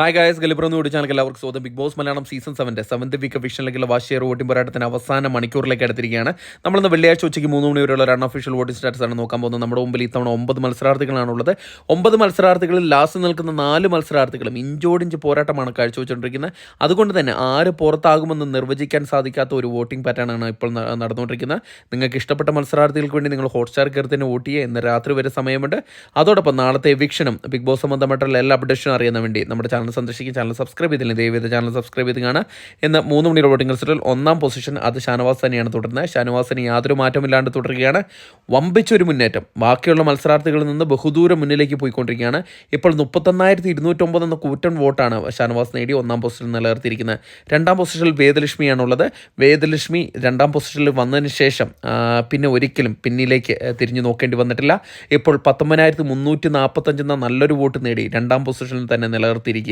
Hi guys, ഗലിബ്രെന്ന് കൂടി channel എല്ലാവർക്കും സ്വാഗതം. Big Boss Malayalam season 7 week വിഷനിലേക്കുള്ള വാശിയേറെ വോട്ടിംഗ് പോരാട്ടത്തിന് അവസാന മണിക്കൂറിലേക്ക് എടുത്തിരിക്കുകയാണ്. നമ്മളിന്ന് വെള്ളിയാഴ്ച ഉച്ചയ്ക്ക് 3 മണി വരെയുള്ള ഒരു അൺഒഫീഷ്യൽ വോട്ടിംഗ് സ്റ്റാറ്റസ് ആണ് നോക്കാൻ പോകുന്നത്. നമ്മുടെ മുമ്പിൽ ഇത്തവണ 9 മത്സരാർത്ഥികളാണുള്ളത്. 9 മത്സരാർത്ഥികളിൽ ലാസ്റ്റ് നിൽക്കുന്ന 4 മത്സരാർത്ഥികളും ഇഞ്ചോടിഞ്ച് പോരാട്ടമാണ് കാഴ്ചവെച്ചുകൊണ്ടിരിക്കുന്നത്. അതുകൊണ്ട് തന്നെ ആര് പുറത്താകുമെന്ന് നിർവചിക്കാൻ സാധിക്കാത്ത ഒരു വോട്ടിംഗ് പാറ്റേൺ ആണ് ഇപ്പോൾ നടന്നുകൊണ്ടിരിക്കുന്നത്. നിങ്ങൾക്ക് ഇഷ്ടപ്പെട്ട മത്സരാർത്ഥികൾക്ക് വേണ്ടി നിങ്ങൾ ഹോട്ട്സ്റ്റാർ കയറി തന്നെ വോട്ട് ചെയ്യുക. ഇന്ന് രാത്രി വരെ സമയമുണ്ട്. അതോടൊപ്പം നാളത്തെ എവിക്ഷനും ബിഗ് ബോസ് സംബന്ധമായിട്ടുള്ള എല്ലാ അപ്ഡേഷനും അറിയാൻ വേണ്ടി നമ്മുടെ ചാനൽ സന്ദർശിക്കും. ചാനൽ സബ്സ്ക്രൈബ് ചെയ്തില്ല, ദയവേത് ചാനൽ സബ്സ്ക്രൈബ് ചെയ്ത് കാണുക. ഇന്ന് 3 മണിയുടെ വോട്ടിംഗ് റിസൾട്ടിൽ 1-ാം പൊസിഷൻ അത് ഷാനവാസ് തന്നെയാണ് തുടരുന്നത്. ഷാനവാസിന് യാതൊരു മാറ്റമില്ലാണ്ട് തുടരുകയാണ്. വമ്പിച്ചൊരു മുന്നേറ്റം ബാക്കിയുള്ള മത്സരാർത്ഥികളിൽ നിന്ന് ബഹുദൂരം മുന്നിലേക്ക് പോയിക്കൊണ്ടിരിക്കുകയാണ്. ഇപ്പോൾ 31,209 എന്ന കൂറ്റൻ വോട്ടാണ് ഷാനവാസ് നേടി 1-ാം പൊസിഷനിൽ നിലനിർത്തിയിരിക്കുന്നത്. 2-ാം പൊസിഷനിൽ വേദലക്ഷ്മിയാണുള്ളത്. വേദലക്ഷ്മി 2-ാം പൊസിഷനിൽ വന്നതിന് ശേഷം പിന്നെ ഒരിക്കലും പിന്നിലേക്ക് തിരിഞ്ഞു നോക്കേണ്ടി വന്നിട്ടില്ല. ഇപ്പോൾ 19,345 എന്ന നല്ലൊരു വോട്ട് നേടി 2-ാം പൊസിഷനിൽ തന്നെ നിലനിർത്തിയിരിക്കുകയാണ്.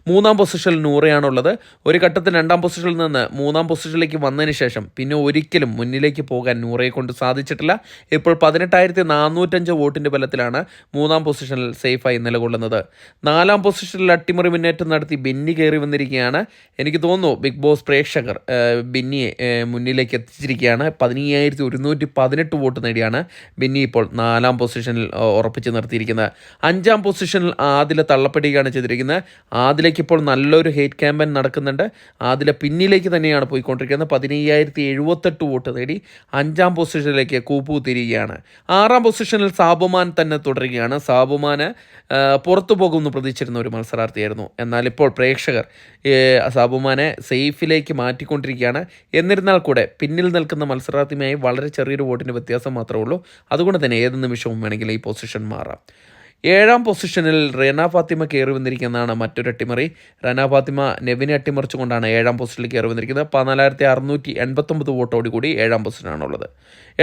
3-ാം പൊസിഷനിൽ നൂറയാണുള്ളത്. ഒരു ഘട്ടത്തിൽ 2-ാം പൊസിഷനിൽ നിന്ന് 3-ാം പൊസിഷനിലേക്ക് വന്നതിന് ശേഷം പിന്നെ ഒരിക്കലും മുന്നിലേക്ക് പോകാൻ നൂറയെ കൊണ്ട് സാധിച്ചിട്ടില്ല. ഇപ്പോൾ 18,405 വോട്ടിൻ്റെ ബലത്തിലാണ് 3-ാം പൊസിഷനിൽ സേഫായി നിലകൊള്ളുന്നത്. 4-ാം പൊസിഷനിൽ അട്ടിമറി മുന്നേറ്റം നടത്തി ബെന്നി കയറി വന്നിരിക്കുകയാണ്. എനിക്ക് തോന്നുന്നു ബിഗ് ബോസ് പ്രേക്ഷകർ ബെന്നിയെ മുന്നിലേക്ക് എത്തിച്ചിരിക്കുകയാണ്. 15,118 വോട്ട് നേടിയാണ് ബെന്നി ഇപ്പോൾ 4-ാം പൊസിഷനിൽ ഉറപ്പിച്ച് നിർത്തിയിരിക്കുന്നത്. 5-ാം പൊസിഷനിൽ ആദില തള്ളപ്പെടുകയാണ് ചെയ്തിരിക്കുന്നത്. ആദിലേക്ക് ഇപ്പോൾ നല്ലൊരു ഹേറ്റ് ക്യാമ്പയിൻ നടക്കുന്നുണ്ട്. ആദില പിന്നിലേക്ക് തന്നെയാണ് പോയിക്കൊണ്ടിരിക്കുന്നത്. 15,078 വോട്ട് നേടി 5-ാം പൊസിഷനിലേക്ക് കൂപ്പുകുത്തിരിക്കുകയാണ്. 6-ാം പൊസിഷനിൽ സാബുമാൻ തന്നെ തുടരുകയാണ്. സാബുമാന് പുറത്തു പോകുമെന്ന് പ്രതീക്ഷിച്ചിരുന്ന ഒരു മത്സരാർത്ഥിയായിരുന്നു. എന്നാൽ ഇപ്പോൾ പ്രേക്ഷകർ സാബുമാനെ സേഫിലേക്ക് മാറ്റിക്കൊണ്ടിരിക്കുകയാണ്. എന്നിരുന്നാൽ കൂടെ പിന്നിൽ നിൽക്കുന്ന മത്സരാർത്ഥിയുമായി വളരെ ചെറിയൊരു വോട്ടിൻ്റെ വ്യത്യാസം മാത്രമേ ഉള്ളൂ. അതുകൊണ്ട് തന്നെ ഏത് നിമിഷവും വേണമെങ്കിൽ ഈ പൊസിഷൻ മാറാം. 7-ാം പൊസിഷനിൽ റെന ഫാത്തിമ കയറി വന്നിരിക്കുന്നതാണ് മറ്റൊരു അട്ടിമറി. റെന ഫാത്തിമ നെവിനെ അട്ടിമറിച്ചുകൊണ്ടാണ് 7-ാം പൊസിഷനിൽ കയറി വന്നിരിക്കുന്നത്. 14,689 വോട്ടോടുകൂടി 7-ാം പൊസിഷനാണുള്ളത്.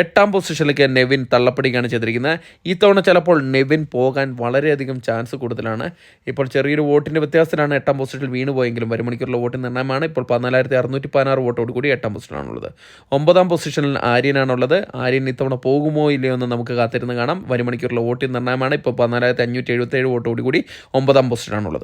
8-ാം പൊസിഷനിലേക്ക് നെവിൻ തള്ളപ്പെടുകയാണ് ചെയ്തിരിക്കുന്നത്. ഇത്തവണ ചിലപ്പോൾ നെവിൻ പോകാൻ വളരെയധികം ചാൻസ് കൂടുതലാണ്. ഇപ്പോൾ ചെറിയൊരു വോട്ടിൻ്റെ വ്യത്യാസത്തിലാണ് 8-ാം പൊസിഷനിൽ വീണുപോയെങ്കിലും വരുമണിക്കൂറുള്ള വോട്ടിന് നിർണ്ണയമാണ്. ഇപ്പോൾ 14,616 വോട്ടോടുകൂടി 8-ാം പൊസിഷനാണുള്ളത്. 9-ാം പൊസിഷനിൽ ആര്യനാണുള്ളത്. ആര്യൻ ഇത്തവണ പോകുമോ ഇല്ലയോ എന്ന് നമുക്ക് കാത്തിരുന്ന് കാണാം. വരുമണിക്കൂറുള്ള വോട്ടിന് നിർണ്ണയമാണ്. ഇപ്പോൾ 14,577 വോട്ടോടുകൂടി 9-ാം പൊസിഷനാണുള്ളത്.